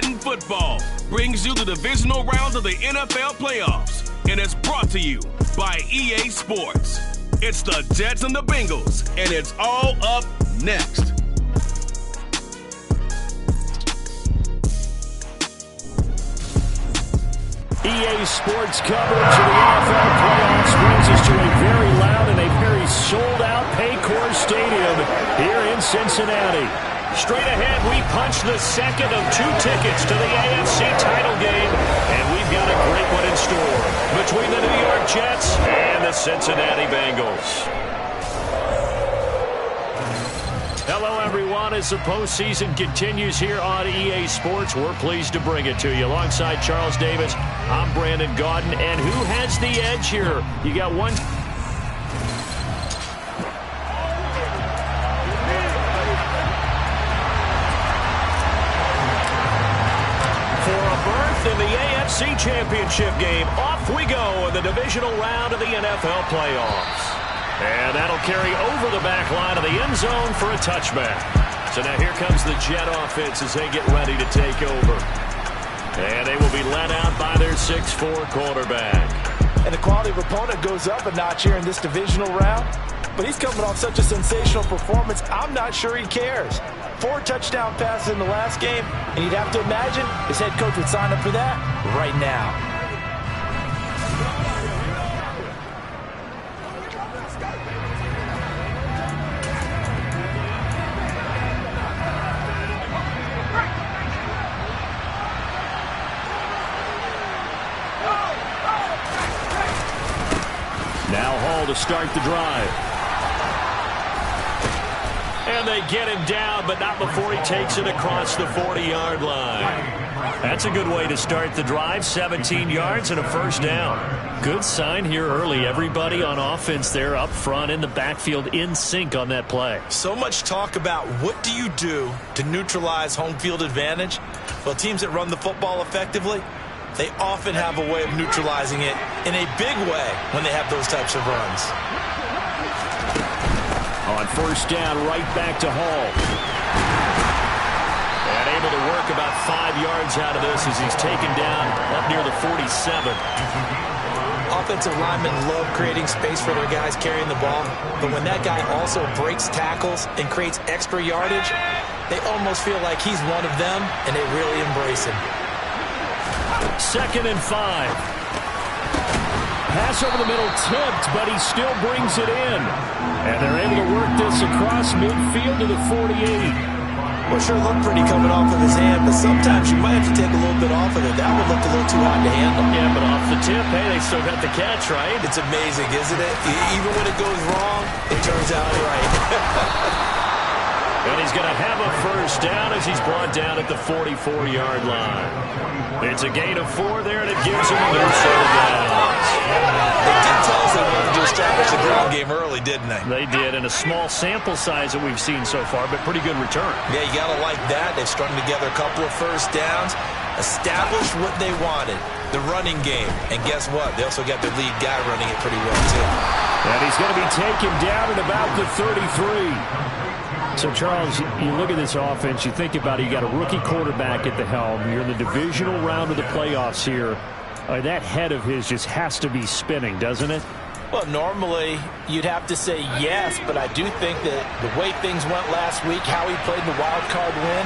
Madden Football brings you the divisional rounds of the NFL playoffs, and it's brought to you by EA Sports. It's the Jets and the Bengals, and it's all up next. EA Sports coverage of the NFL playoffs brings us to a very loud and a very sold-out Paycor Stadium here in Cincinnati. Straight ahead, we punch the second of two tickets to the AFC title game, and we've got a great one in store between the New York Jets and the Cincinnati Bengals. Hello, everyone. As the postseason continues here on EA Sports, we're pleased to bring it to you. Alongside Charles Davis, I'm Brandon Gaudin. And who has the edge here? You got one. For a berth in the AFC Championship game, off we go in the divisional round of the NFL playoffs. And that'll carry over the back line of the end zone for a touchback. So now here comes the Jet offense as they get ready to take over. And they will be led out by their 6'4" quarterback. And the quality of opponent goes up a notch here in this divisional round. But he's coming off such a sensational performance, I'm not sure he cares. 4 touchdown passes in the last game, and you'd have to imagine his head coach would sign up for that right now. To start the drive. And they get him down, but not before he takes it across the 40-yard line. That's a good way to start the drive. 17 yards and a first down. Good sign here early. Everybody on offense there up front in the backfield in sync on that play. So much talk about what do you do to neutralize home field advantage? Well, teams that run the football effectively, they often have a way of neutralizing it in a big way when they have those types of runs. On first down, right back to Hall. And able to work about 5 yards out of this as he's taken down up near the 47. Offensive linemen love creating space for their guys carrying the ball, but when that guy also breaks tackles and creates extra yardage, they almost feel like he's one of them, and they really embrace him. 2nd and 5. Pass over the middle tipped, but he still brings it in. And they're able to work this across midfield to the 48. Well, sure looked pretty coming off of his hand, but sometimes you might have to take a little bit off of it. That one looked a little too hard to handle. Yeah, but off the tip, hey, they still got the catch, right? It's amazing, isn't it? Even when it goes wrong, it turns out right. And he's going to have a first down as he's brought down at the 44-yard line. It's a gain of 4 there, and it gives him a new set of downs. They did tell us they wanted to establish the ground game early, didn't they? They did, and a small sample size that we've seen so far, but pretty good return. Yeah, you got to like that. They've strung together a couple of first downs, established what they wanted, the running game. And guess what? They also got their lead guy running it pretty well, too. And he's going to be taken down at about the 33. So, Charles, you look at this offense, you think about it, you got a rookie quarterback at the helm. You're in the divisional round of the playoffs here. That head of his just has to be spinning, doesn't it? Well, normally you'd have to say yes, but I do think that the way things went last week, how he played in the wild card win,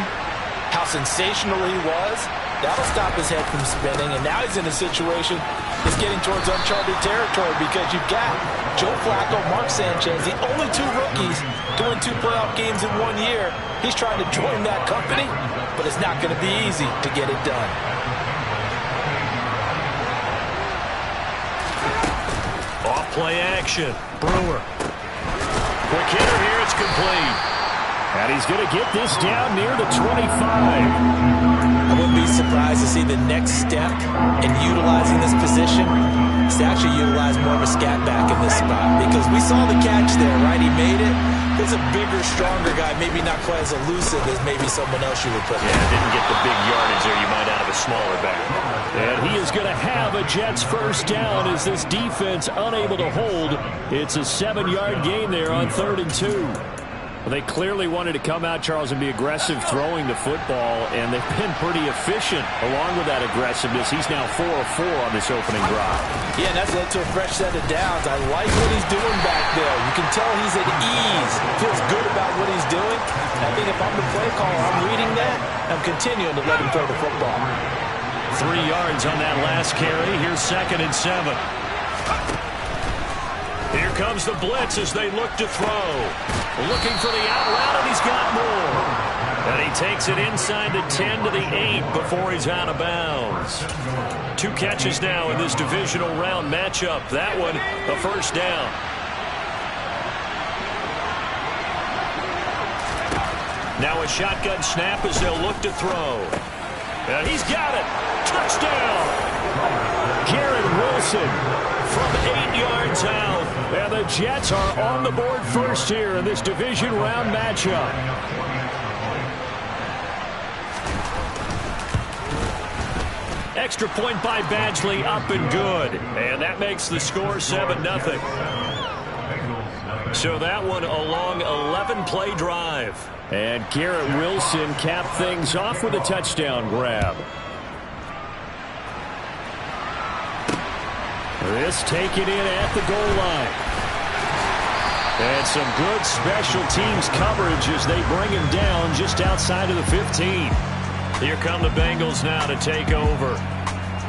how sensational he was, that'll stop his head from spinning. And now he's in a situation that's getting towards uncharted territory because you've got Joe Flacco, Mark Sanchez, the only 2 rookies to win 2 playoff games in 1 year. He's trying to join that company, but it's not going to be easy to get it done. Off play action. Brewer. Quick hitter here. It's complete. And he's going to get this down near the 25. I wouldn't be surprised to see the next step in utilizing this position is to actually utilize more of a scat back in this spot. Because we saw the catch there, right? He made it. There's a bigger, stronger guy, maybe not quite as elusive as maybe someone else you would put there. Yeah, didn't get the big yardage there. You might out of a smaller back. And he is going to have a Jets first down as this defense unable to hold. It's a 7-yard gain there on 3rd and 2. Well, they clearly wanted to come out, Charles, and be aggressive throwing the football, and they've been pretty efficient along with that aggressiveness. He's now 4 of 4 on this opening drive. Yeah, and that's led to a fresh set of downs. I like what he's doing back there. You can tell he's at ease. Feels good about what he's doing. I think if I'm the play caller, I'm reading that. I'm continuing to let him throw the football. 3 yards on that last carry. Here's 2nd and 7. Here comes the blitz as they look to throw. Looking for the out route, and he's got more. And he takes it inside the 10 to the 8 before he's out of bounds. 2 catches now in this divisional round matchup. That one, a first down. Now a shotgun snap as they'll look to throw. And he's got it. Touchdown. Garrett Wilson from 8 yards out. And the Jets are on the board first here in this division round matchup. Extra point by Badgley, up and good. And that makes the score 7-0. So that one a long 11-play drive. And Garrett Wilson capped things off with a touchdown grab. This taken in at the goal line. And some good special teams coverage as they bring him down just outside of the 15. Here come the Bengals now to take over.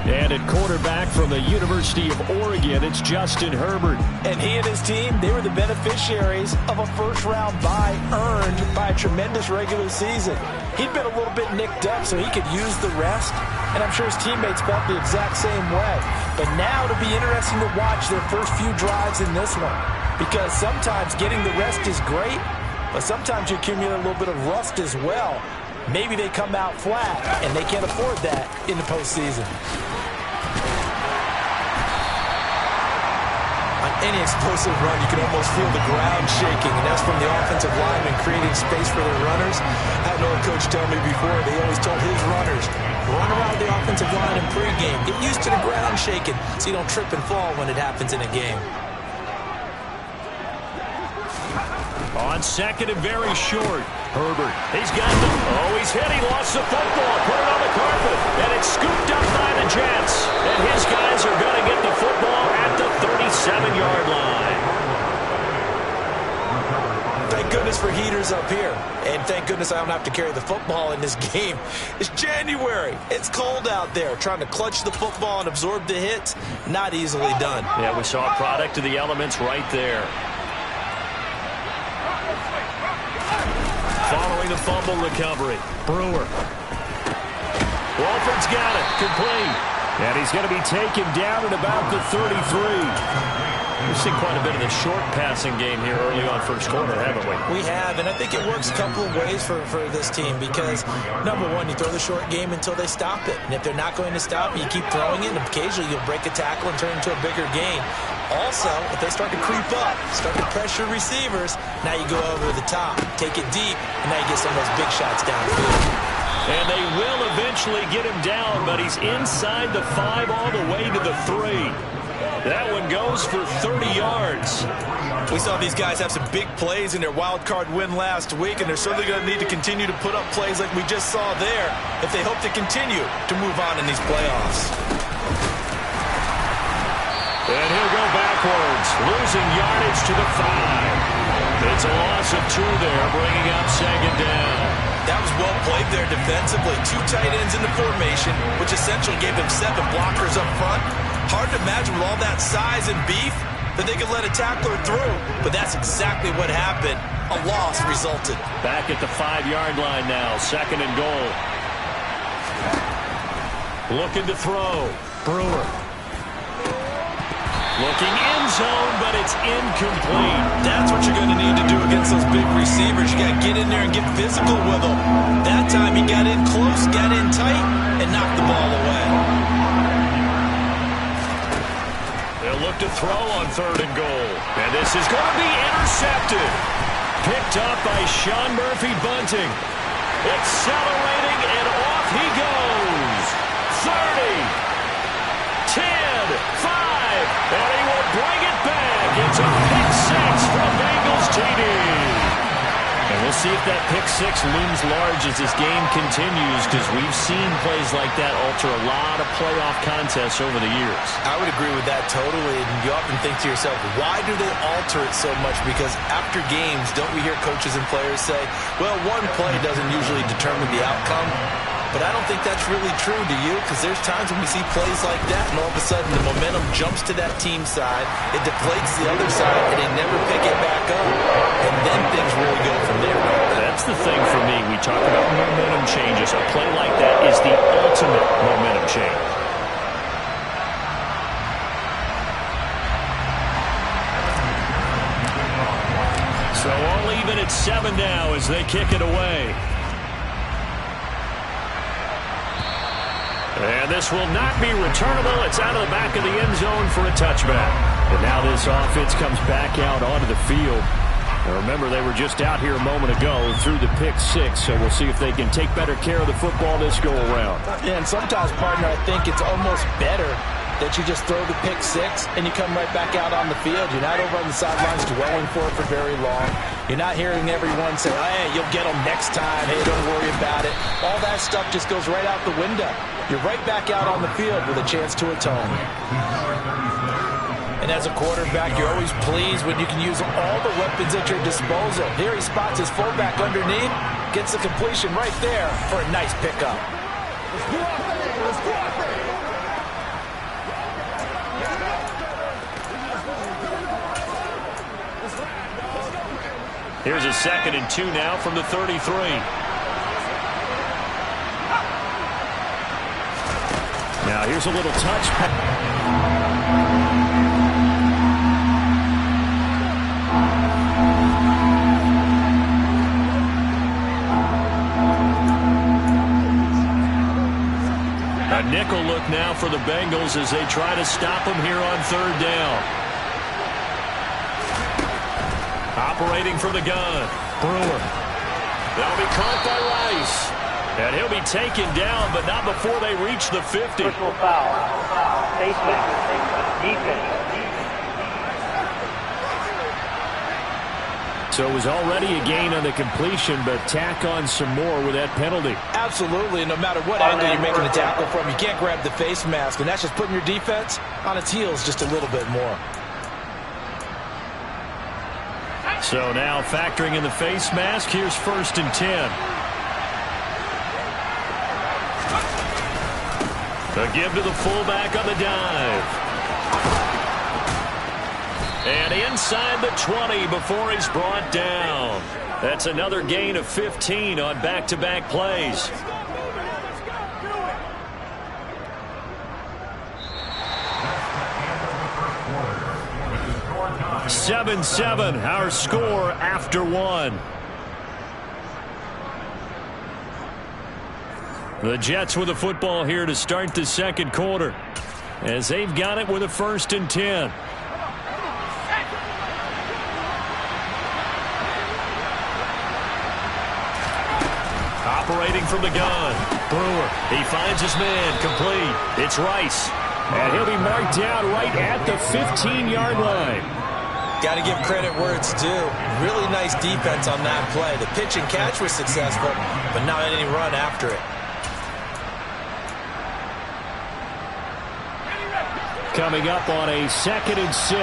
And at quarterback from the University of Oregon, it's Justin Herbert. And he and his team, they were the beneficiaries of a first-round bye earned by a tremendous regular season. He'd been a little bit nicked up, so he could use the rest. And I'm sure his teammates felt the exact same way. But now it'll be interesting to watch their first few drives in this one. Because sometimes getting the rest is great, but sometimes you accumulate a little bit of rust as well. Maybe they come out flat, and they can't afford that in the postseason. On any explosive run, you can almost feel the ground shaking, and that's from the offensive linemen creating space for their runners. I had an old coach tell me before, they always told his runners, run around the offensive line in pregame. Get used to the ground shaking so you don't trip and fall when it happens in a game. On 2nd and very short, Herbert. He's got the... Oh, he's hit. He lost the football. Put it on the carpet. And it's scooped up by the Jets. And his guys are going to get the football at the 37-yard line. Thank goodness for heaters up here. And thank goodness I don't have to carry the football in this game. It's January. It's cold out there. Trying to clutch the football and absorb the hits, not easily done. Yeah, we saw a product of the elements right there. Following the fumble recovery, Brewer. Wolford's got it, complete. And he's going to be taken down at about the 33. We've seen quite a bit of the short passing game here early on first quarter, haven't we? We have, and I think it works a couple of ways for this team because, number one, you throw the short game until they stop it. And if they're not going to stop it, you keep throwing it, and occasionally you'll break a tackle and turn it into a bigger gain. Also, if they start to creep up, start to pressure receivers, now you go over the top, take it deep, and now you get some of those big shots downfield. And they will eventually get him down, but he's inside the 5 all the way to the 3. That one goes for 30 yards. We saw these guys have some big plays in their wild card win last week, and they're certainly going to need to continue to put up plays like we just saw there if they hope to continue to move on in these playoffs. And he'll go backwards, losing yardage to the 5. It's a loss of 2 there, bringing up 2nd down. That was well played there defensively. 2 tight ends in the formation, which essentially gave them 7 blockers up front. Hard to imagine with all that size and beef that they could let a tackler through. But that's exactly what happened. A loss resulted. Back at the 5-yard line now, 2nd and goal. Looking to throw. Brewer. Looking end zone, but it's incomplete. That's what you're going to need to do against those big receivers. You got to get in there and get physical with them. That time he got in close, got in tight, and knocked the ball away. They'll look to throw on 3rd and goal. And this is going to be intercepted. Picked up by Sean Murphy-Bunting. Accelerating, and off he goes. 30. 10, 5, and he will bring it back. It's a pick 6 from Bengals TD. we'll see if that pick six looms large as this game continues, because we've seen plays like that alter a lot of playoff contests over the years. I would agree with that totally. And you often think to yourself, why do they alter it so much? Because after games, don't we hear coaches and players say, well, one play doesn't usually determine the outcome. But I don't think that's really true, do you? Because there's times when we see plays like that, and all of a sudden the momentum jumps to that team side, it deflates the other side, and they never pick it back up. And then things really go from there. That's the thing for me. We talk about momentum changes. A play like that is the ultimate momentum change. So all even at 7 now as they kick it away. And this will not be returnable. It's out of the back of the end zone for a touchback. And now this offense comes back out onto the field. Now remember, they were just out here a moment ago through the pick six, so we'll see if they can take better care of the football this go-around. Yeah, and sometimes, partner, I think it's almost better that you just throw the pick six and you come right back out on the field. You're not over on the sidelines dwelling for it for very long. You're not hearing everyone say, hey, you'll get them next time. Hey, don't worry about it. All that stuff just goes right out the window. You're right back out on the field with a chance to atone. And as a quarterback, you're always pleased when you can use all the weapons at your disposal. Here he spots his fullback underneath, gets the completion right there for a nice pickup. Here's a 2nd and 2 now from the 33. Now here's a little touch pass. A nickel look now for the Bengals as they try to stop him here on 3rd down. Operating from the gun, Brewer. That'll be caught by Rice. And he'll be taken down, but not before they reach the 50. Personal foul. Face mask. Defense. So it was already a gain on the completion, but tack on some more with that penalty. Absolutely, and no matter what angle you're making a tackle from, you can't grab the face mask, and that's just putting your defense on its heels just a little bit more. So now factoring in the face mask, here's 1st and 10. A give to the fullback on the dive. And inside the 20 before he's brought down. That's another gain of 15 on back-to-back plays. 7-7, our score after 1. The Jets with the football here to start the 2nd quarter, as they've got it with a 1st and 10. Operating from the gun, Brewer. He finds his man, complete. It's Rice, and he'll be marked down right at the 15-yard line. Got to give credit where it's due. Really nice defense on that play. The pitch and catch was successful, but not any run after it. Coming up on a 2nd and 6.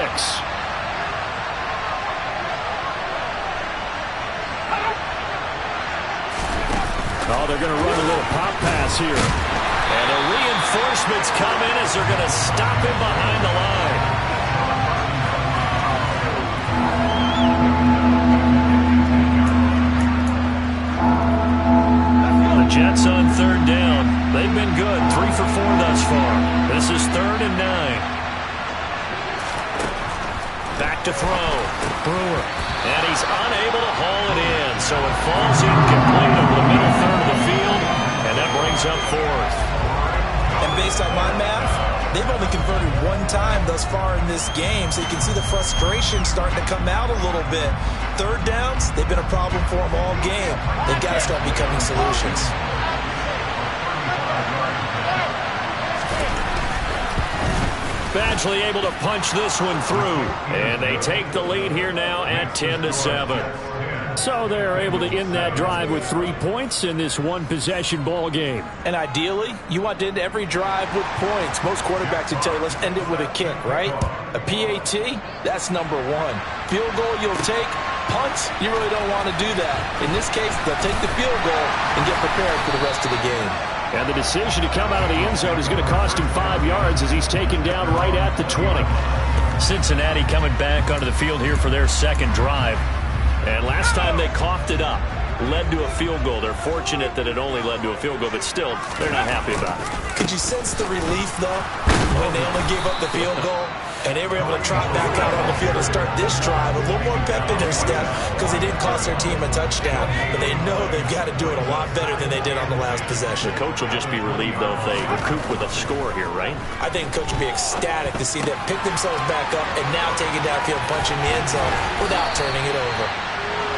Oh, they're going to run a little pop pass here. And the reinforcements come in as they're going to stop him behind the line. The Jets on 3rd down. They've been good, 3 for 4 thus far. This is 3rd and 9. Back to throw. Brewer. And he's unable to haul it in, so it falls incomplete over the middle third of the field, and that brings up 4th. And based on my math, they've only converted 1 time thus far in this game, so you can see the frustration starting to come out a little bit. 3rd downs, they've been a problem for them all game. They've got to start becoming solutions. Badgley able to punch this one through, and they take the lead here now at 10-7. So they're able to end that drive with 3 points in this one-possession ball game. And ideally, you want to end every drive with points. Most quarterbacks would tell you, let's end it with a kick, right? A PAT, that's number one. Field goal you'll take. Punts, you really don't want to do that. In this case, they'll take the field goal and get prepared for the rest of the game. And the decision to come out of the end zone is going to cost him 5 yards as he's taken down right at the 20. Cincinnati coming back onto the field here for their second drive. And last time they coughed it up, led to a field goal. They're fortunate that it only led to a field goal, but still, they're not happy about it. Could you sense the relief, though, when they only gave up the field goal? And they were able to trot back out on the field and start this drive a little more pep in their step because they didn't cost their team a touchdown. But they know they've got to do it a lot better than they did on the last possession. The coach will just be relieved, though, if they recoup with a score here, right? I think coach will be ecstatic to see them pick themselves back up and now take it downfield, punching the end zone without turning it over.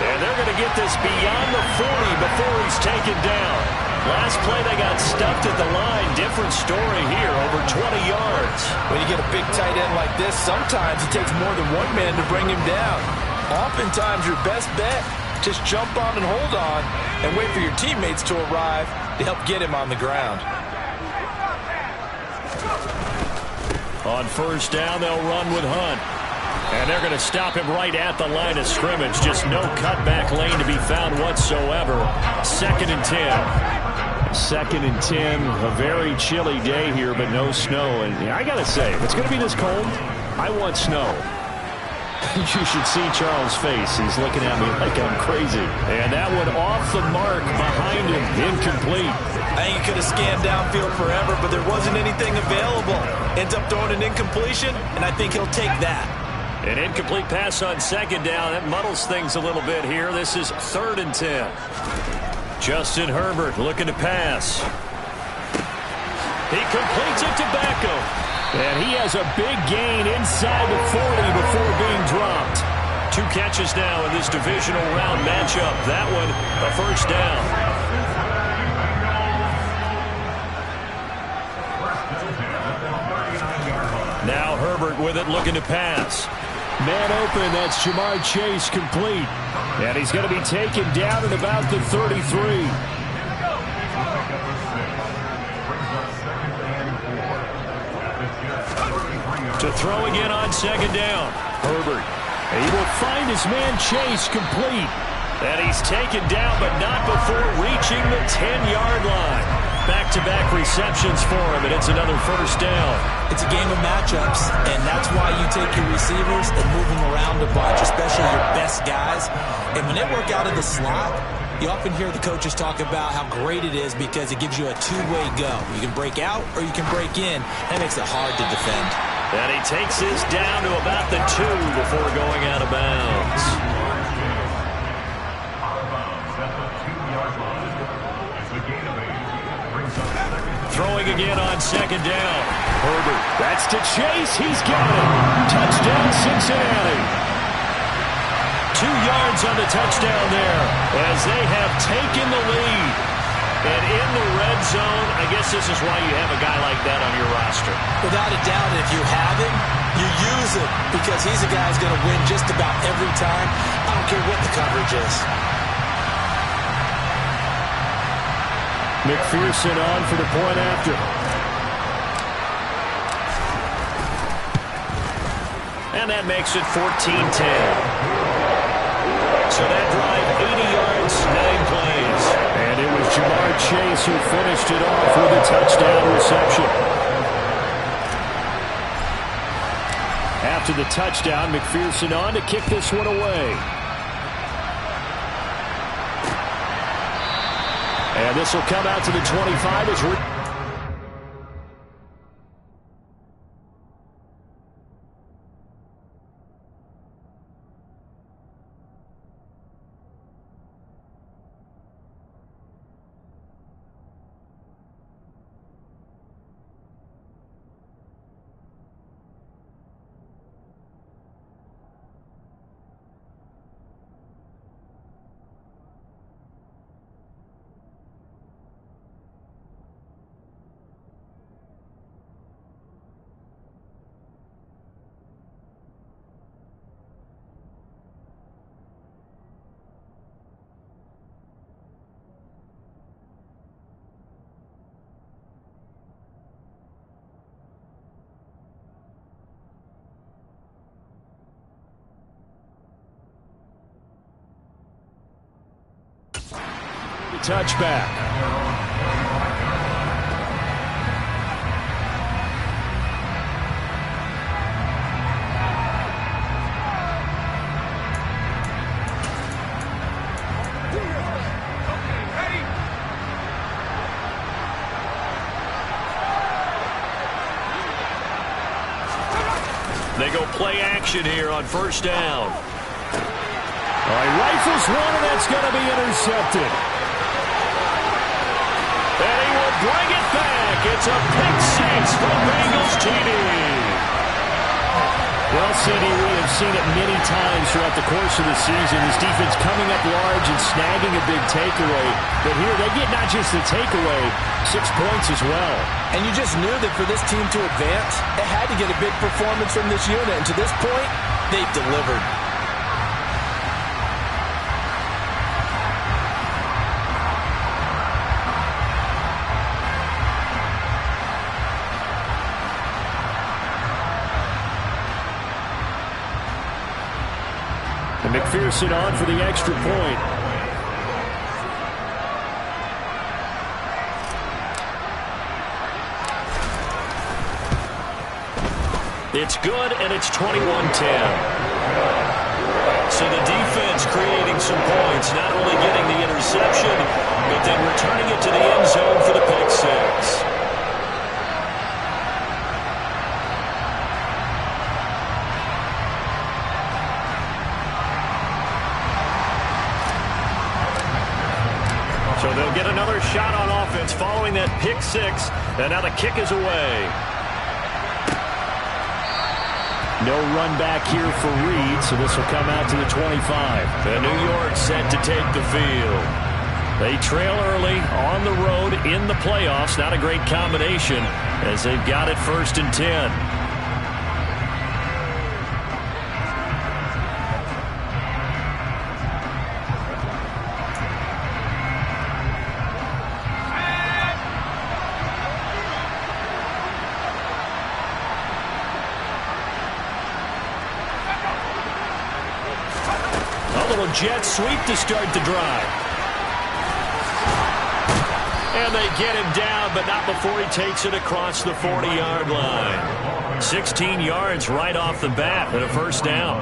And they're going to get this beyond the 40 before he's taken down. Last play, they got stuffed at the line. Different story here, over 20 yards. When you get a big tight end like this, sometimes it takes more than one man to bring him down. Oftentimes, your best bet, just jump on and hold on and wait for your teammates to arrive to help get him on the ground. On first down, they'll run with Hunt. And they're going to stop him right at the line of scrimmage. Just no cutback lane to be found whatsoever. 2nd and 10. 2nd and 10. A very chilly day here, but no snow. And I got to say, if it's going to be this cold, I want snow. You should see Charles' face. He's looking at me like I'm crazy. And that one off the mark behind him. Incomplete. I think he could have scanned downfield forever, but there wasn't anything available. Ends up throwing an incompletion, and I think he'll take that. An incomplete pass on 2nd down. That muddles things a little bit here. This is 3rd and 10. Justin Herbert looking to pass. He completes it to Beckham. And he has a big gain inside the 40 before being dropped. 2 catches now in this divisional round matchup. That one a first down. Now Herbert with it, looking to pass. Man open, that's Jamar Chase complete. And he's going to be taken down at about the 33. To throw again on 2nd down. Herbert. He will find his man Chase complete. And he's taken down, but not before reaching the 10-yard line. Back-to-back receptions for him, and it's another first down. It's a game of matchups, and that's why you take your receivers and move them around a bunch, especially your best guys. And when they work out of the slot, you often hear the coaches talk about how great it is because it gives you a two-way go. You can break out or you can break in. That makes it hard to defend. And he takes his down to about the 2 before going out of bounds. Throwing again on 2nd down. Herbert, that's to Chase. He's got it. Touchdown, Cincinnati. 2 yards on the touchdown there as they have taken the lead. And in the red zone, I guess this is why you have a guy like that on your roster. Without a doubt, if you have him, you use him because he's a guy who's going to win just about every time. I don't care what the coverage is. McPherson on for the point after. And that makes it 14-10. So that drive, 80 yards, 9 plays. And it was Jamar Chase who finished it off with a touchdown reception. After the touchdown, McPherson on to kick this one away. And this will come out to the 25 as touchback. They go play action here on first down. All right, rifles one, and that's going to be intercepted. And he will bring it back. It's a pick six from Bengals TD. Well, CD, we have seen it many times throughout the course of the season. This defense coming up large and snagging a big takeaway. But here they get not just the takeaway, 6 points as well. And you just knew that for this team to advance, it had to get a big performance from this unit. And to this point, they've delivered. And McPherson on for the extra point. It's good, and it's 21-10. So the defense creating some points, not only getting the interception, but then returning it to the end zone for the pick six. So they'll get another shot on offense following that pick six, and now the kick is away. No run back here for Reed, so this will come out to the 25. And New York set to take the field. They trail early on the road in the playoffs. Not a great combination as they've got it 1st and 10. Jet sweep to start the drive. And they get him down, but not before he takes it across the 40-yard line. 16 yards right off the bat and a first down.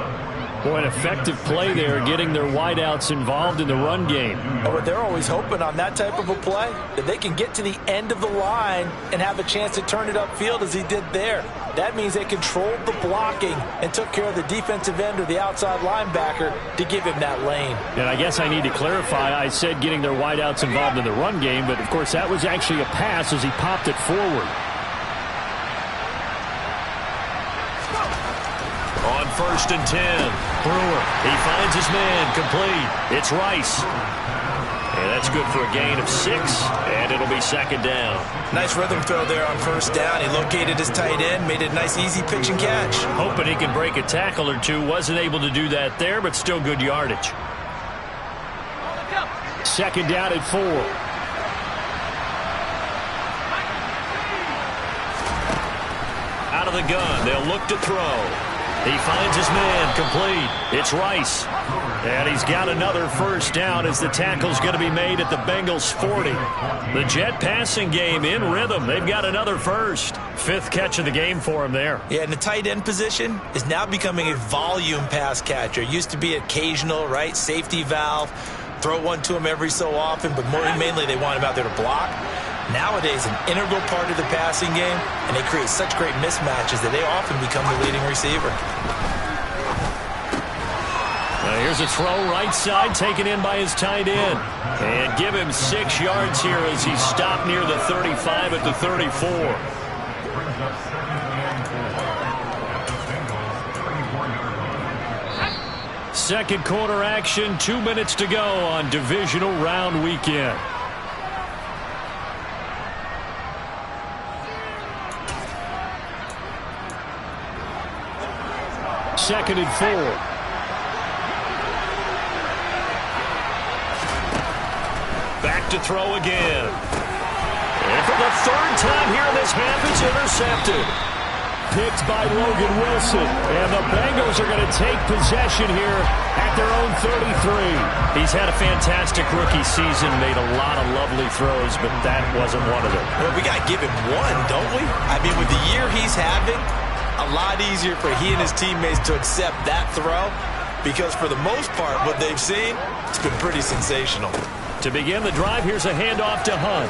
Boy, an effective play there, getting their wideouts involved in the run game. But they're always hoping on that type of a play that they can get to the end of the line and have a chance to turn it upfield as he did there. That means they controlled the blocking and took care of the defensive end or the outside linebacker to give him that lane. And I guess I need to clarify, I said getting their wideouts involved in the run game, but of course that was actually a pass as he popped it forward. On 1st and 10, Brewer, he finds his man, complete. It's Rice. And that's good for a gain of 6, and it'll be 2nd down. Nice rhythm throw there on 1st down. He located his tight end, made it a nice, easy pitch and catch. Hoping he can break a tackle or two. Wasn't able to do that there, but still good yardage. 2nd down at 4. Out of the gun, they'll look to throw. He finds his man, complete. It's Rice. And he's got another first down as the tackle's going to be made at the Bengals 40. The Jet passing game in rhythm. They've got another first. 5th catch of the game for him there. Yeah, and the tight end position is now becoming a volume pass catcher. Used to be occasional, right? Safety valve. Throw one to him every so often, but mainly they want him out there to block. Nowadays, an integral part of the passing game, and they create such great mismatches that they often become the leading receiver. Here's a throw right side, taken in by his tight end. And give him 6 yards here as he stopped near the 35 at the 34. Second quarter action, 2 minutes to go on divisional round weekend. Second and 4. Back to throw again. And for the 3rd time here in this half, it's intercepted. picked by Logan Wilson. And the Bengals are going to take possession here at their own 33. He's had a fantastic rookie season, made a lot of lovely throws, but that wasn't one of them. Well, we got to give him one, don't we? I mean, with the year he's having, a lot easier for he and his teammates to accept that throw, because for the most part, what they've seen, it's been pretty sensational. To begin the drive, here's a handoff to Hunt.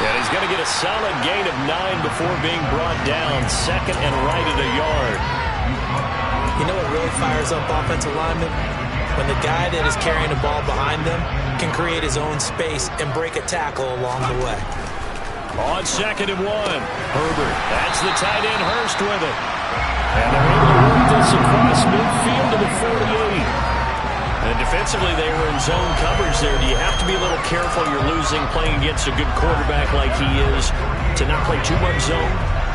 And he's going to get a solid gain of 9 before being brought down. Second and right at a yard. You know what really fires up offensive linemen? When the guy that is carrying the ball behind them can create his own space and break a tackle along the way. On 2nd and 1, Herbert. That's the tight end, Hurst with it. And they're able to work this across midfield to the 48. And defensively, they were in zone coverage there. Do you have to be a little careful you're losing playing against a good quarterback like he is to not play too much zone?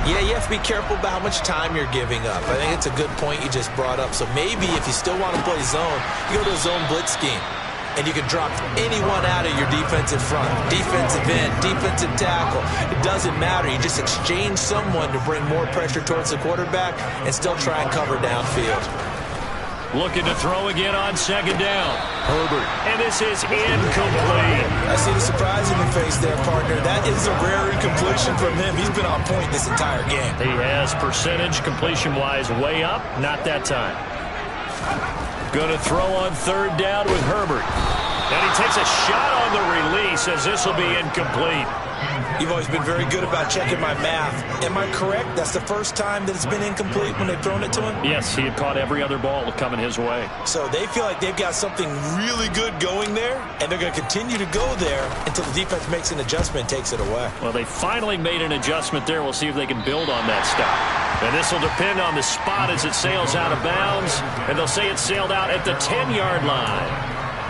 Yeah, you have to be careful about how much time you're giving up. I think it's a good point you just brought up. So maybe if you still want to play zone, you go to a zone blitz scheme. And you can drop anyone out of your defensive front. Defensive end, defensive tackle. It doesn't matter. You just exchange someone to bring more pressure towards the quarterback and still try and cover downfield. Looking to throw again on 2nd down. Herbert. And this is incomplete. I see the surprise in your face there, partner. That is a rare incompletion from him. He's been on point this entire game. He has percentage completion-wise way up. Not that time. Going to throw on 3rd down with Herbert. And he takes a shot on the release as this will be incomplete. You've always been very good about checking my math. Am I correct? That's the first time that it's been incomplete when they've thrown it to him? Yes, he had caught every other ball coming his way. So they feel like they've got something really good going there, and they're going to continue to go there until the defense makes an adjustment and takes it away. Well, they finally made an adjustment there. We'll see if they can build on that stop. And this will depend on the spot as it sails out of bounds, and they'll say it sailed out at the 10-yard line.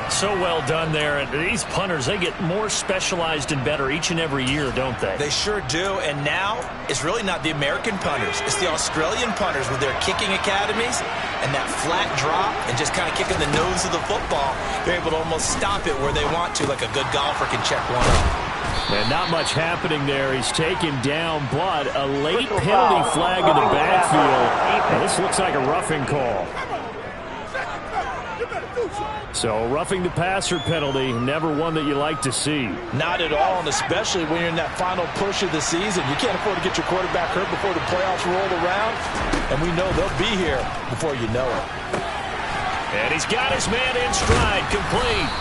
So well done there. And these punters, they get more specialized and better each and every year, don't they? They sure do. And now it's really not the American punters. It's the Australian punters with their kicking academies and that flat drop and just kind of kicking the nose of the football. They're able to almost stop it where they want to, like a good golfer can check one up. And not much happening there. He's taken down, but a late penalty flag in the backfield. Now, this looks like a roughing call. So roughing the passer penalty, never one that you like to see. Not at all, and especially when you're in that final push of the season. You can't afford to get your quarterback hurt before the playoffs roll around, and we know they'll be here before you know it. And he's got his man in stride, complete.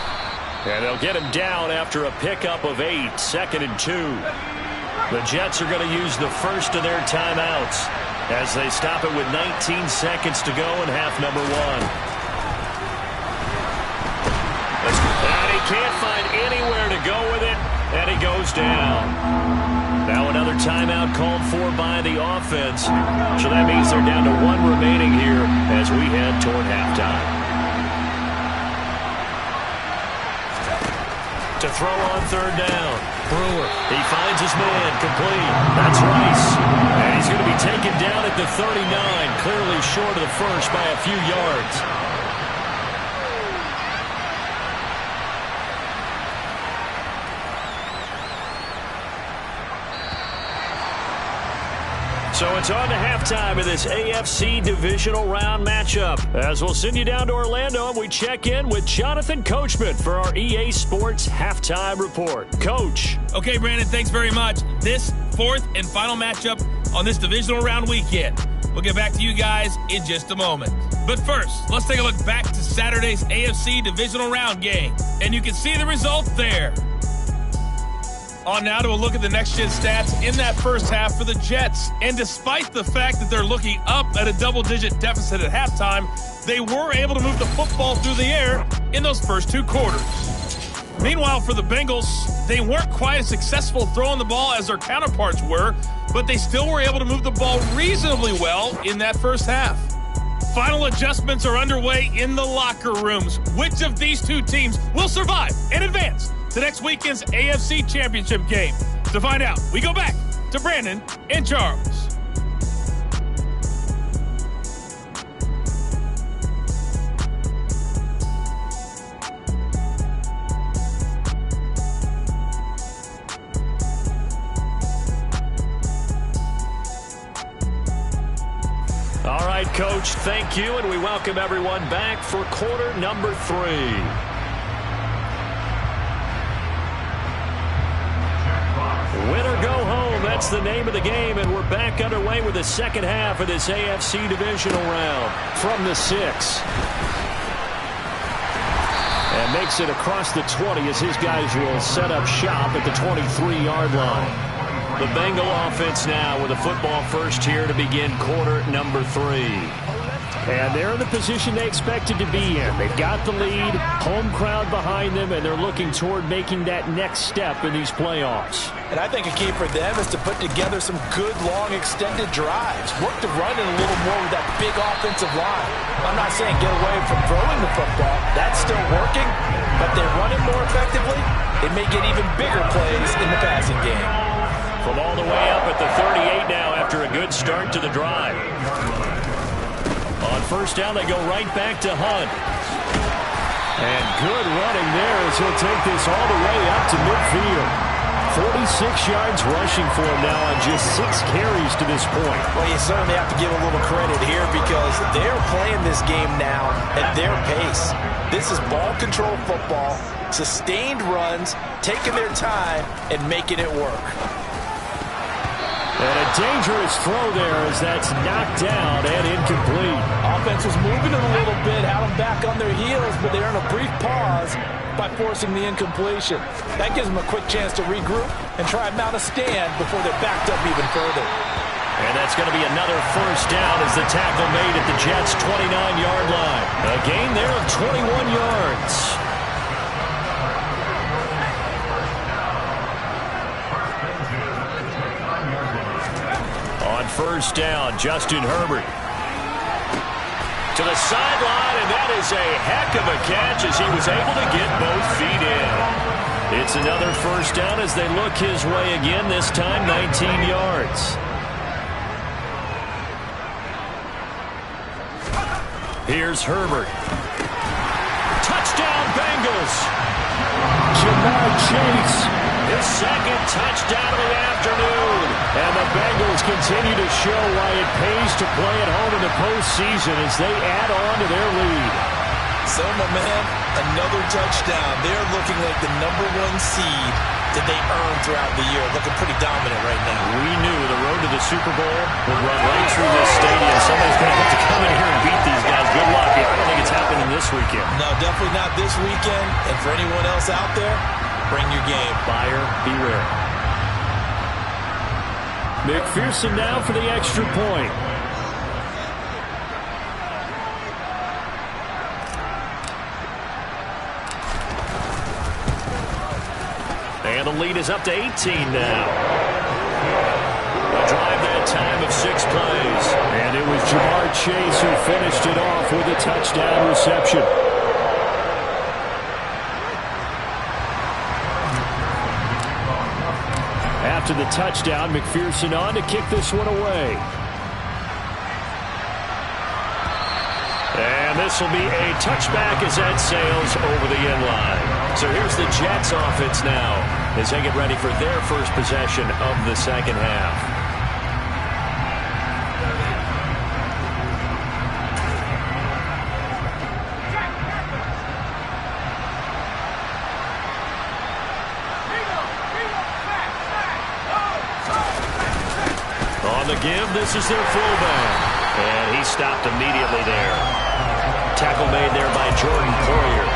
And they'll get him down after a pickup of 8, 2nd and 2. The Jets are going to use the first of their timeouts as they stop it with 19 seconds to go in half number 1. And he can't find anywhere to go with it, and he goes down. Now another timeout called for by the offense. So that means they're down to 1 remaining here as we head toward halftime. To throw on 3rd down. Brewer, he finds his man, complete. That's Rice. And he's going to be taken down at the 39, clearly short of the first by a few yards. So it's on to halftime of this AFC divisional round matchup. As we'll send you down to Orlando and we check in with Jonathan Coachman for our EA Sports Halftime Report. Coach. Okay, Brandon, thanks very much. This 4th and final matchup on this divisional round weekend. We'll get back to you guys in just a moment. But first, let's take a look back to Saturday's AFC divisional round game. And you can see the result there. On now to a look at the next-gen stats in that first half for the Jets. And despite the fact that they're looking up at a double-digit deficit at halftime, they were able to move the football through the air in those first 2 quarters. Meanwhile, for the Bengals, they weren't quite as successful throwing the ball as their counterparts were, but they still were able to move the ball reasonably well in that first half. Final adjustments are underway in the locker rooms. Which of these 2 teams will survive and advance to next weekend's AFC Championship game? To find out, we go back to Brandon and Charles. right, Coach. Thank you, and we welcome everyone back for quarter number 3. Win or go home, that's the name of the game, and we're back underway with the second half of this AFC divisional round. From the 6. And makes it across the 20 as his guys will set up shop at the 23-yard line. The Bengal offense now with a football first here to begin quarter number 3. And they're in the position they expected to be in. They've got the lead, home crowd behind them, and they're looking toward making that next step in these playoffs. And I think a key for them is to put together some good, long, extended drives. Work the run in a little more with that big offensive line. I'm not saying get away from throwing the football. That's still working, but they run it more effectively. They may get even bigger plays in the passing game. From all the way up at the 38 now after a good start to the drive. On first down, they go right back to Hunt. And good running there as he'll take this all the way up to midfield. 46 yards rushing for him now on just 6 carries to this point. Well, you certainly have to give a little credit here because they're playing this game now at their pace. This is ball control football, sustained runs, taking their time, and making it work. And a dangerous throw there as that's knocked down and incomplete. Offense was moving it a little bit, had them back on their heels, but they're in a brief pause by forcing the incompletion. That gives them a quick chance to regroup and try and mount a stand before they're backed up even further. And that's going to be another first down as the tackle made at the Jets' 29-yard line. A gain there of 21 yards. First down, Justin Herbert to the sideline, and that is a heck of a catch as he was able to get both feet in. It's another first down as they look his way again, this time 19 yards. Here's Herbert. Touchdown, Bengals. Jamar Chase, his second touchdown of the afternoon. And the Bengals continue to show why it pays to play at home in the postseason as they add on to their lead. So, my man, another touchdown. They're looking like the #1 seed that they earned throughout the year. Looking pretty dominant right now. We knew the road to the Super Bowl would run right through this stadium. Somebody's going to have to come in here and beat these guys. Good luck. I don't think it's happening this weekend. No, definitely not this weekend. And for anyone else out there, bring your game. Buyer beware. McPherson now for the extra point. And the lead is up to 18 now. A drive that time of 6 plays. And it was Jamar Chase who finished it off with a touchdown reception. After the touchdown, McPherson on to kick this one away. And this will be a touchback as that sails over the end line. So here's the Jets offense now as they get ready for their first possession of the second half. Give, this is their fullback. And he stopped immediately there. Tackle made there by Jordan Poyer.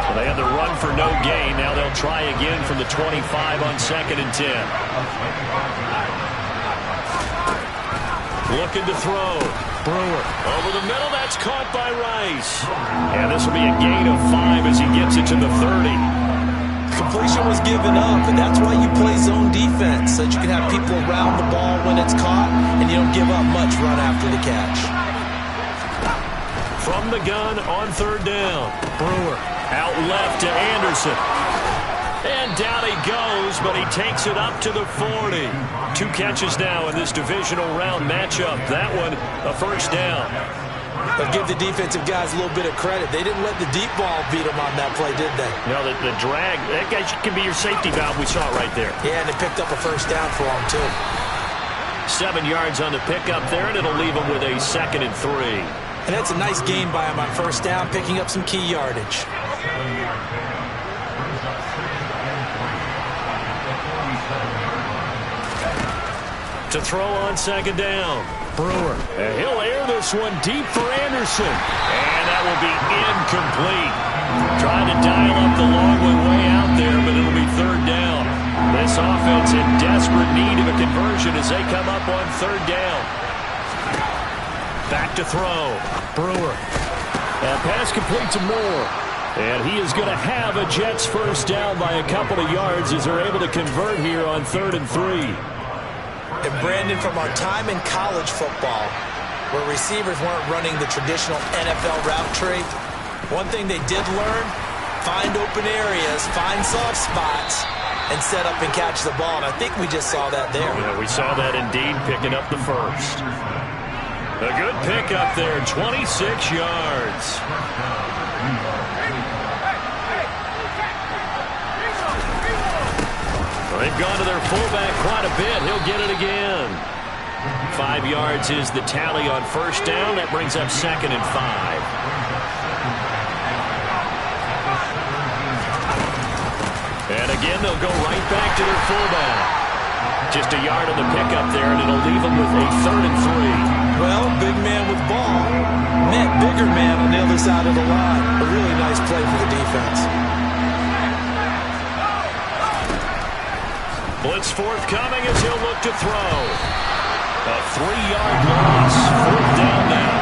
Well, they had the run for no gain. Now they'll try again from the 25 on 2nd and 10. Looking to throw. Brewer over the middle. That's caught by Rice. And this will be a gain of 5 as he gets it to the 30. Completion was given up, and that's why you play zone defense, so that you can have people around the ball when it's caught, and you don't give up much run after the catch. From the gun on 3rd down. Brewer out left to Anderson. And down he goes, but he takes it up to the 40. 2 catches now in this divisional round matchup. That one, a first down. But give the defensive guys a little bit of credit. They didn't let the deep ball beat them on that play, did they? No, the drag, that guy can be your safety valve. We saw it right there. Yeah, and they picked up a first down for him, too. 7 yards on the pickup there, and it'll leave him with a 2nd and 3. And that's a nice gain by him on first down, picking up some key yardage. To throw on 2nd down. Brewer. And he'll air this one deep for Anderson. And that will be incomplete. Trying to dial up the long way out there, but it'll be 3rd down. This offense in desperate need of a conversion as they come up on 3rd down. Back to throw. Brewer. And pass complete to Moore. And he is going to have a Jets first down by a couple of yards as they're able to convert here on 3rd and 3. And Brandon, from our time in college football, where receivers weren't running the traditional NFL route tree, one thing they did learn, find open areas, find soft spots, and set up and catch the ball. And I think we just saw that there. Yeah, we saw that indeed, picking up the first. A good pickup there, 26 yards. They've gone to their fullback quite a bit. He'll get it again. 5 yards is the tally on first down. That brings up 2nd and 5. And again, they'll go right back to their fullback. Just a yard on the pickup there, and it'll leave them with a 3rd and 3. Well, big man with ball met bigger man on the other side of the line. A really nice play for the defense. Blitz forthcoming as he'll look to throw. A 3-yard loss. 4th down now.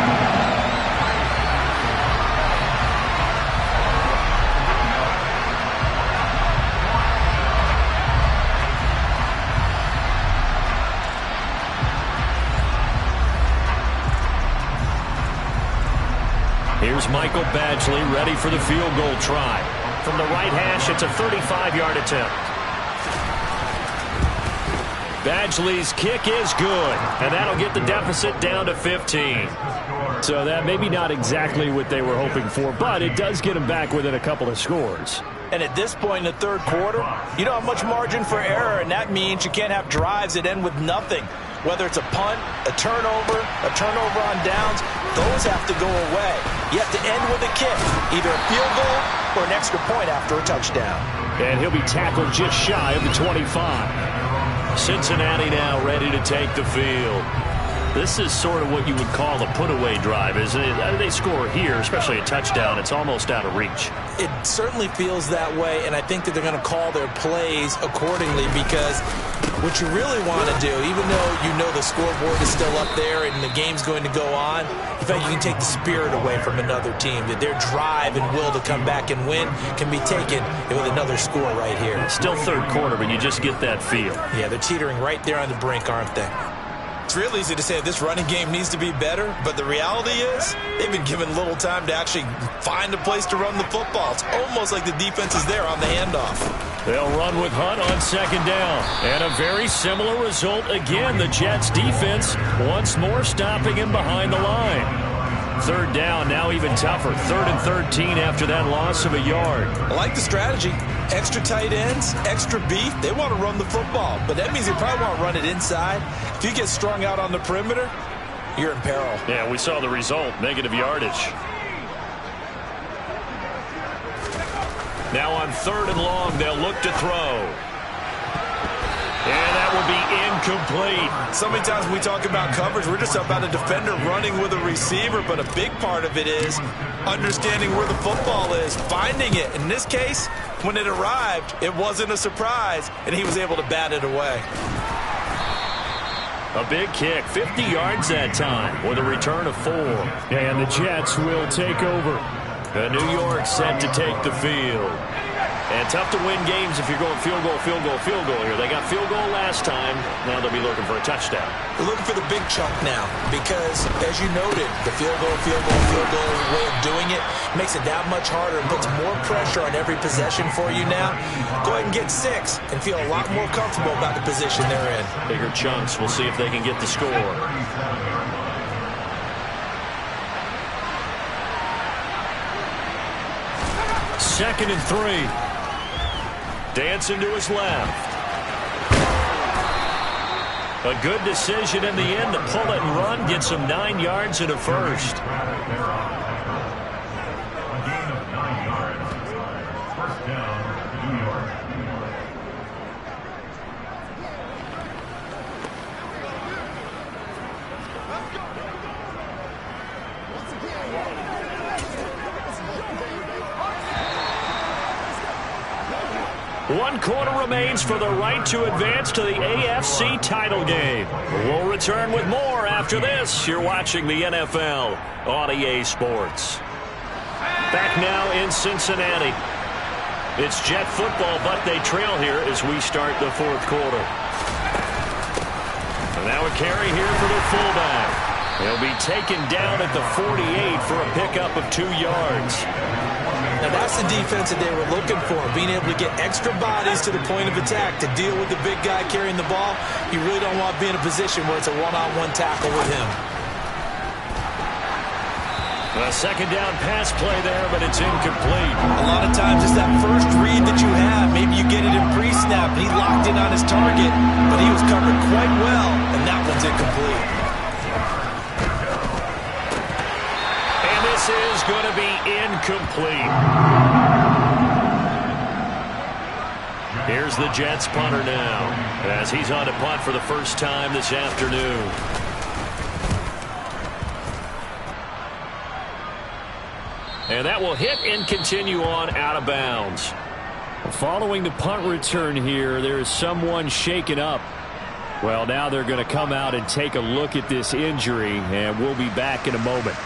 Here's Michael Badgley ready for the field goal try. From the right hash, it's a 35-yard attempt. Badgley's kick is good, and that'll get the deficit down to 15. So that maybe not exactly what they were hoping for, but it does get them back within a couple of scores. And at this point in the 3rd quarter, you don't have much margin for error, and that means you can't have drives that end with nothing. Whether it's a punt, a turnover on downs, those have to go away. You have to end with a kick, either a field goal or an extra point after a touchdown. And he'll be tackled just shy of the 25. Cincinnati now ready to take the field. This is sort of what you would call a put-away drive, isn't it? They score here, especially a touchdown. It's almost out of reach. It certainly feels that way, and I think that they're going to call their plays accordingly, because what you really want to do, even though you know the scoreboard is still up there and the game's going to go on, in fact, you can take the spirit away from another team, that their drive and will to come back and win can be taken with another score right here. Still 3rd quarter, but you just get that feel. Yeah, they're teetering right there on the brink, aren't they? It's real easy to say this running game needs to be better, but the reality is they've been given little time to actually find a place to run the football. It's almost like the defense is there on the handoff. They'll run with Hunt on 2nd down. And a very similar result again. The Jets defense once more stopping him behind the line. 3rd down, now even tougher. 3rd and 13 after that loss of a yard. I like the strategy. Extra tight ends, extra beef. They want to run the football, but that means they probably want to run it inside. If you get strung out on the perimeter, you're in peril. Yeah, we saw the result, negative yardage. Now on 3rd and long, they'll look to throw. And that will be incomplete. So many times when we talk about coverage, we're just about a defender running with a receiver, but a big part of it is understanding where the football is, finding it. In this case, when it arrived, it wasn't a surprise, and he was able to bat it away. A big kick, 50 yards that time, with a return of 4. And the Jets will take over. New York set to take the field. And tough to win games if you're going field goal here. They got field goal last time. Now they'll be looking for a touchdown. They're looking for the big chunk now because, as you noted, the field goal way of doing it makes it that much harder and puts more pressure on every possession for you now. Go ahead and get 6 and feel a lot more comfortable about the position they're in. Bigger chunks. We'll see if they can get the score. Second and 3. Dancing to his left. A good decision in the end to pull it and run, get some 9 yards and a first. One quarter remains for the right to advance to the AFC title game. We'll return with more after this. You're watching the NFL on EA Sports. Back now in Cincinnati. It's Jet football, but they trail here as we start the fourth quarter. And now a carry here for the fullback. He'll be taken down at the 48 for a pickup of 2 yards. Now that's the defense that they were looking for, being able to get extra bodies to the point of attack to deal with the big guy carrying the ball. You really don't want to be in a position where it's a one-on-one tackle with him. A second down pass play there, but it's incomplete. A lot of times it's that first read that you have. Maybe you get it in pre-snap, and he locked in on his target, but he was covered quite well, and that one's incomplete. This is going to be incomplete. Here's the Jets punter now as he's on to punt for the first time this afternoon. And that will hit and continue on out of bounds. Following the punt return here, there is someone shaken up. Well, now they're going to come out and take a look at this injury, and we'll be back in a moment.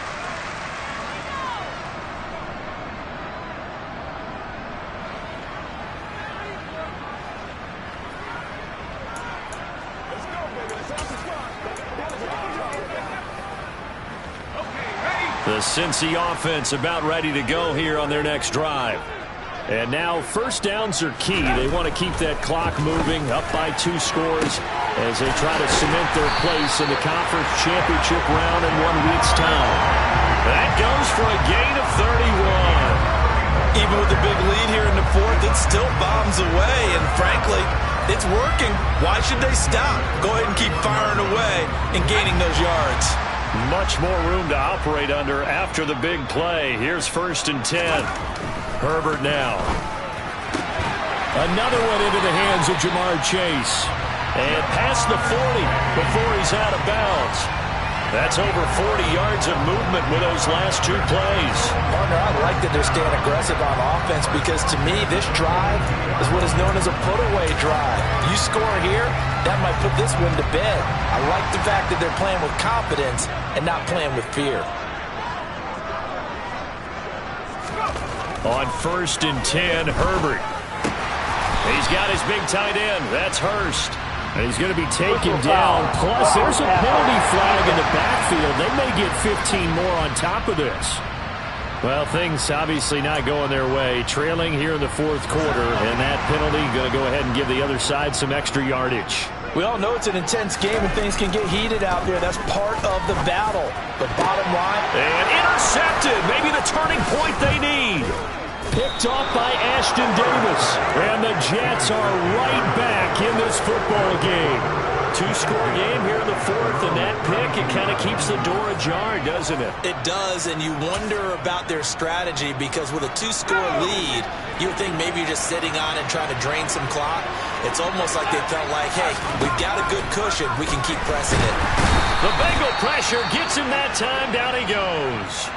The Cincy offense about ready to go here on their next drive. And now first downs are key. They want to keep that clock moving, up by 2 scores as they try to cement their place in the conference championship round in 1 week's time. That goes for a gain of 31. Even with the big lead here in the fourth, it still bombs away, and frankly, it's working. Why should they stop? Go ahead and keep firing away and gaining those yards. Much more room to operate under after the big play. Here's 1st and 10. Herbert now. Another one into the hands of Jamar Chase. And past the 40 before he's out of bounds. That's over 40 yards of movement with those last 2 plays. Partner, I like that they're staying aggressive on offense because to me, this drive is what is known as a put-away drive. You score here, that might put this one to bed. I like the fact that they're playing with confidence and not playing with fear. On 1st and 10, Herbert. He's got his big tight end. That's Hurst. And he's going to be taken down. Plus, there's a penalty flag in the backfield. They may get 15 more on top of this. Well, things obviously not going their way. Trailing here in the fourth quarter, and that penalty going to go ahead and give the other side some extra yardage. We all know it's an intense game and things can get heated out there. That's part of the battle. The bottom line. And intercepted. Maybe the turning point they need. Picked off by Ashton Davis. And the Jets are right back in this football game. 2-score game here in the fourth, and that pick, it kind of keeps the door ajar, doesn't it? It does, and you wonder about their strategy because with a 2-score lead, you would think maybe you're just sitting on it trying to drain some clock. It's almost like they felt like, hey, we've got a good cushion. We can keep pressing it. The Bengal pressure gets him that time. Down he goes.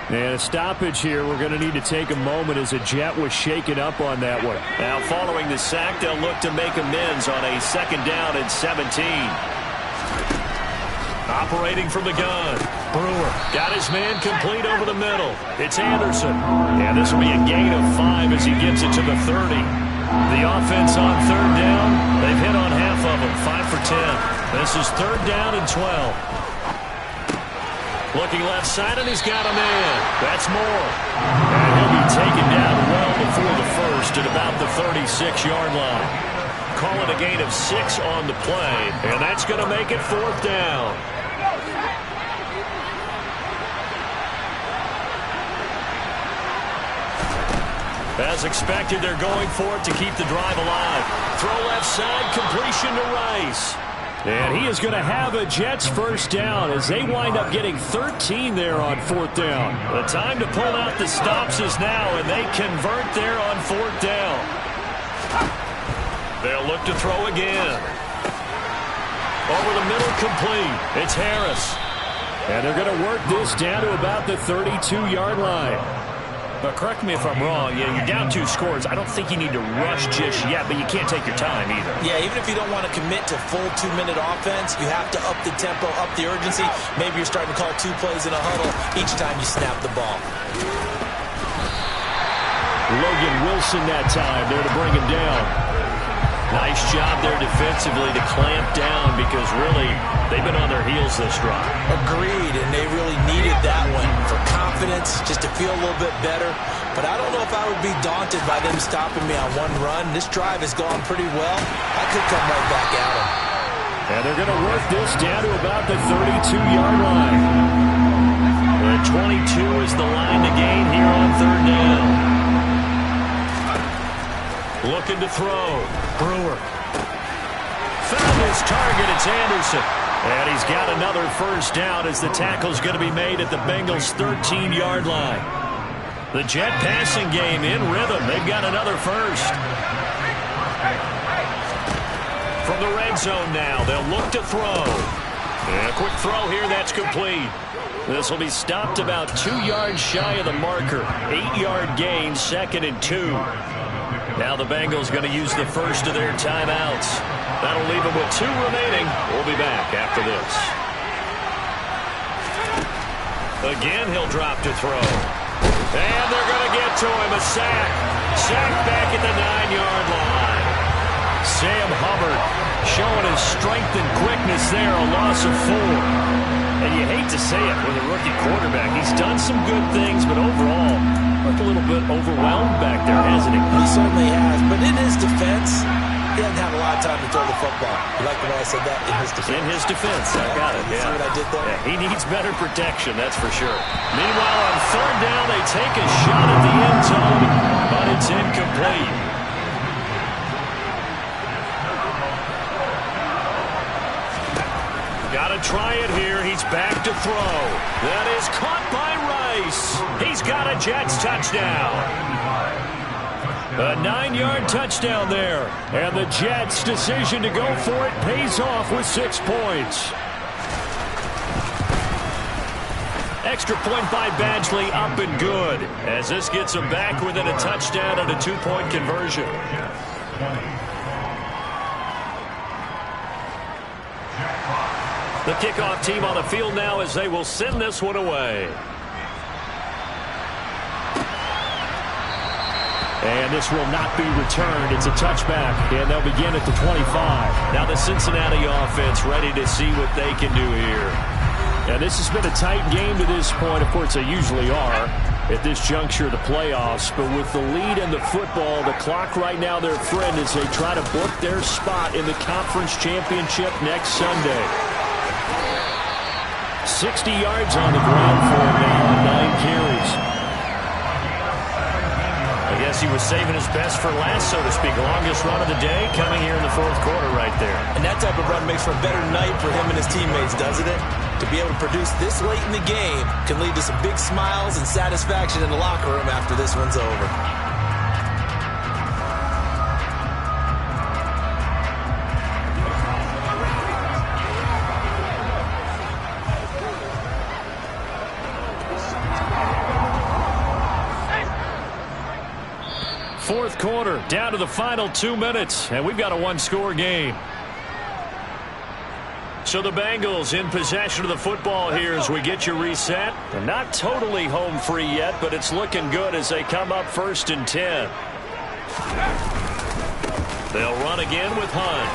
And a stoppage here. We're going to need to take a moment as a Jet was shaken up on that one. Now following the sack, they'll look to make amends on a 2nd down and 17. Operating from the gun. Brewer got his man complete over the middle. It's Anderson. And this will be a gain of 5 as he gets it to the 30. The offense on 3rd down, they've hit on half of them, 5 for 10. This is 3rd down and 12. Looking left side, and he's got a man. That's Moore. And he'll be taken down well before the first at about the 36-yard line. Call it a gain of 6 on the play, and that's going to make it 4th down. As expected, they're going for it to keep the drive alive. throw left side, completion to Rice. And he is going to have a Jets first down as they wind up getting 13 there on 4th down. The time to pull out the stops is now, and they convert there on 4th down. They'll look to throw again. Over the middle, complete. It's Harris. And they're going to work this down to about the 32-yard line. But correct me if I'm wrong, you're down 2 scores. I don't think you need to rush just yet, but you can't take your time either. Yeah, even if you don't want to commit to full 2-minute offense, you have to up the tempo, up the urgency. Maybe you're starting to call 2 plays in a huddle each time you snap the ball. Logan Wilson that time there to bring him down. Nice job there defensively to clamp down because really they've been on their heels this drive. Agreed, and they really needed that one for confidence, just to feel a little bit better. But I don't know if I would be daunted by them stopping me on one run. This drive has gone pretty well. I could come right back at them. And they're going to work this down to about the 32-yard line. The 22 is the line to gain here on 3rd down. Looking to throw. Brewer. Found his target. It's Anderson. And he's got another first down as the tackle's going to be made at the Bengals' 13-yard line. The Jet passing game in rhythm. They've got another first. From the red zone now, they'll look to throw. And a quick throw here, that's complete. This will be stopped about 2 yards shy of the marker. 8-yard gain, 2nd and 2. Now the Bengals going to use the first of their timeouts. That'll leave them with 2 remaining. We'll be back after this. Again, he'll drop to throw. And they're going to get to him. A sack. Sack back at the 9-yard line. Sam Hubbard showing his strength and quickness there. A loss of 4. And you hate to say it with a rookie quarterback. He's done some good things, but overall, looked a little bit overwhelmed back there, hasn't he? He certainly has, but in his defense, he doesn't have a lot of time to throw the football. You like the way I said that? In his defense. In his defense, I got it, yeah. See what I did there? Yeah, he needs better protection, that's for sure. Meanwhile, on 3rd down, they take a shot at the end zone, but it's incomplete. Got to try it here. He's back to throw. That is caught by Rice. He's got a Jets touchdown. A 9-yard touchdown there. And the Jets' decision to go for it pays off with 6 points. Extra point by Badgley, up and good. As this gets them back within a touchdown and a 2-point conversion. The kickoff team on the field now as they will send this one away. And this will not be returned. It's a touchback, and they'll begin at the 25. Now the Cincinnati offense ready to see what they can do here. And this has been a tight game to this point. Of course, they usually are at this juncture of the playoffs. But with the lead in the football, the clock right now their friend as they try to book their spot in the conference championship next Sunday. 60 yards on the ground for him now on 9 carries. I guess he was saving his best for last, so to speak. Longest run of the day coming here in the 4th quarter right there. And that type of run makes for a better night for him and his teammates, doesn't it? To be able to produce this late in the game can lead to some big smiles and satisfaction in the locker room after this one's over. Fourth quarter, down to the final 2 minutes, and we've got a 1-score game. So the Bengals in possession of the football here as we get you reset. They're not totally home free yet, but it's looking good as they come up 1st and 10. They'll run again with Hunt.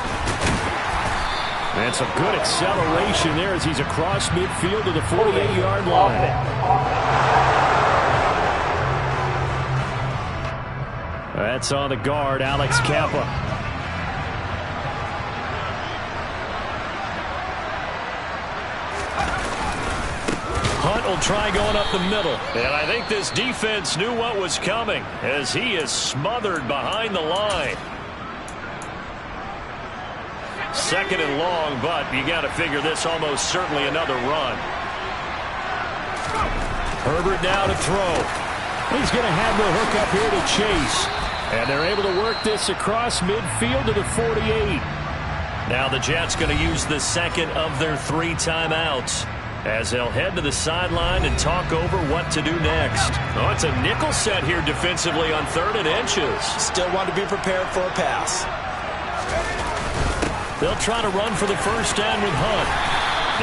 And some good acceleration there as he's across midfield to the 48-yard line. That's on the guard, Alex Kappa. Hunt will try going up the middle. And I think this defense knew what was coming as he is smothered behind the line. 2nd and long, but you got to figure this almost certainly another run. Herbert now to throw. He's going to have the hook up here to Chase. And they're able to work this across midfield to the 48. Now the Jets going to use the second of their 3 timeouts as they'll head to the sideline and talk over what to do next. Oh, it's a nickel set here defensively on 3rd and inches. Still want to be prepared for a pass. They'll try to run for the first down with Hunt.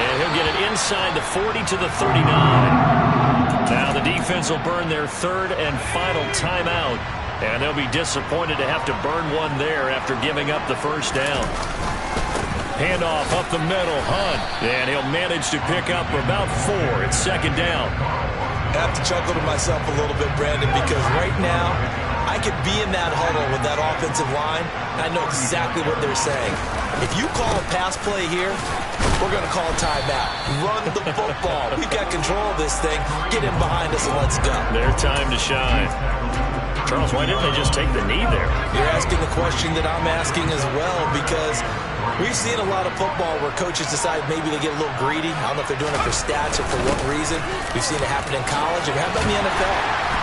And he'll get it inside the 40 to the 39. Now the defense will burn their 3rd and final timeout. And they'll be disappointed to have to burn one there after giving up the first down. Handoff up the middle, Hunt. And he'll manage to pick up about 4. It's 2nd down. I have to chuckle to myself a little bit, Brandon, because right now I could be in that huddle with that offensive line, and I know exactly what they're saying. If you call a pass play here, we're going to call a timeout. Run the football. We've got control of this thing. Get in behind us and let's go. Their time to shine. Charles, why didn't they just take the knee there? You're asking the question that I'm asking as well, because we've seen a lot of football where coaches decide maybe they get a little greedy. I don't know if they're doing it for stats or for what reason. We've seen it happen in college. And how about in the NFL?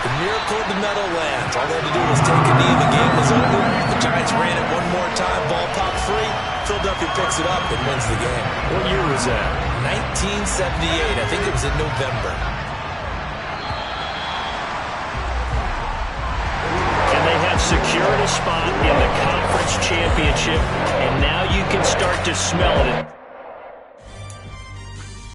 The miracle of the Meadowlands. All they had to do was take a knee and the game was over. The Giants ran it one more time. Ball popped free. Philadelphia picks it up and wins the game. What year was that? 1978. I think it was in November. Secured a spot in the conference championship, and now you can start to smell it.